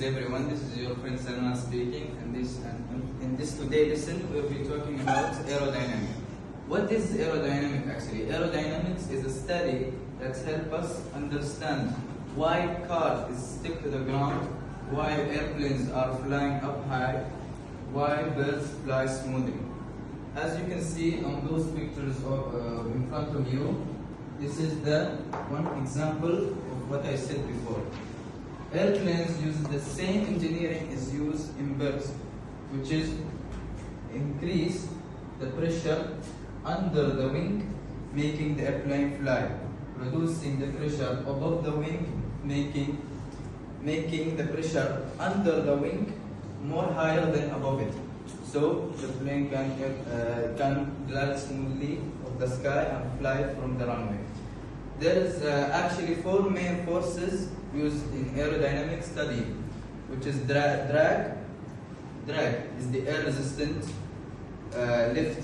Greetings everyone, this is your friend Salman speaking, and in this today lesson we'll be talking about aerodynamics. What is aerodynamics actually? Aerodynamics is a study that helps us understand why cars stick to the ground, why airplanes are flying up high, why birds fly smoothly. As you can see on those pictures in front of you, this is the one example of what I said before. Airplanes use the same engineering is used in birds, which is increase the pressure under the wing, making the airplane fly, reducing the pressure above the wing, making the pressure under the wing more higher than above it. So the plane can glide smoothly of the sky and fly from the runway. There is actually four main forces used in aerodynamic study, which is drag. Drag is the air resistant. Lift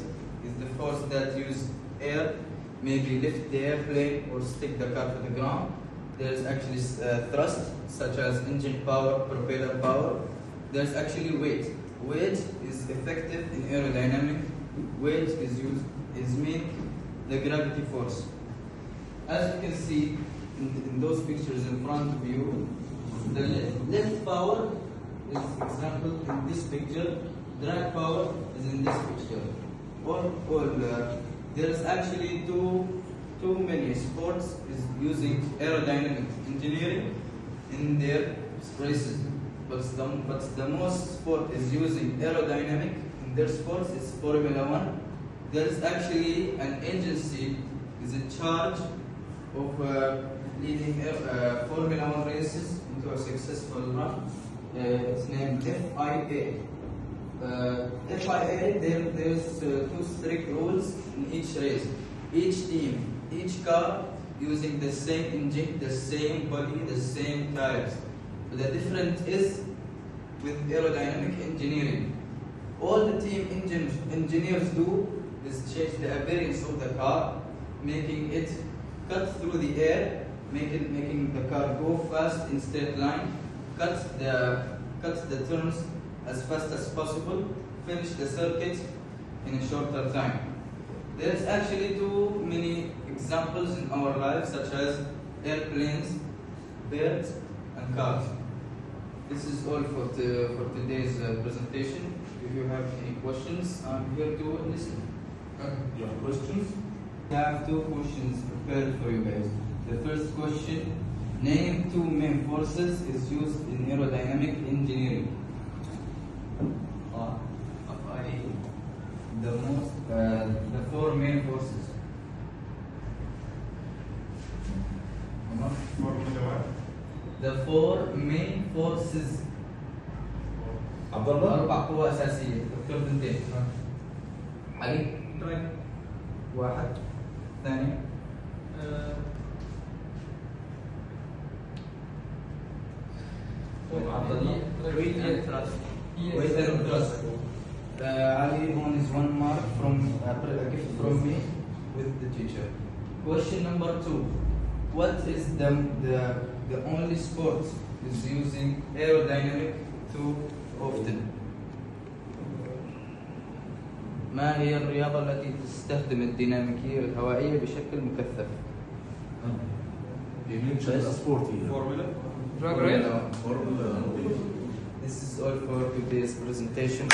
is the force that use air, maybe lift the airplane or stick the car to the ground. There is actually thrust, such as engine power, propeller power. There's actually weight. Weight is effective in aerodynamic. Weight is mean the gravity force. As you can see in those pictures in front of you, the lift power is example in this picture, drag power is in this picture. There is actually too many sports is using aerodynamic engineering in their races, but the most sport is using aerodynamic in their sports is Formula 1. There is actually an agency is in charge of leading Formula 1 races into a successful run. It's named FIA. FIA, there's two strict rules in each race. Each team, each car using the same engine, the same body, the same tires. But the difference is with aerodynamic engineering. All the team engineers do is change the appearance of the car, making it cut through the air, making the car go fast in straight line, cut the turns as fast as possible, finish the circuit in a shorter time. There's actually too many examples in our lives, such as airplanes, birds, and cars. This is all for today's presentation. If you have any questions, I'm here to listen. You have questions? I have two questions prepared for you guys. The first question, name two main forces is used in aerodynamic engineering. The four main forces. The four main forces. عبد الله أربع قوى أساسية. دكتور بنتين. علي. واحد. ثاني. Weight and thrust. Weight and thrust. Ali is 1 mark from a gift from me with the teacher. Question number 2. What is the only sport is using aerodynamic too often? ما هي الرياضة التي تستخدم الديناميكية الهوائية بشكل مكثف؟ Formula. This is all for today's presentation.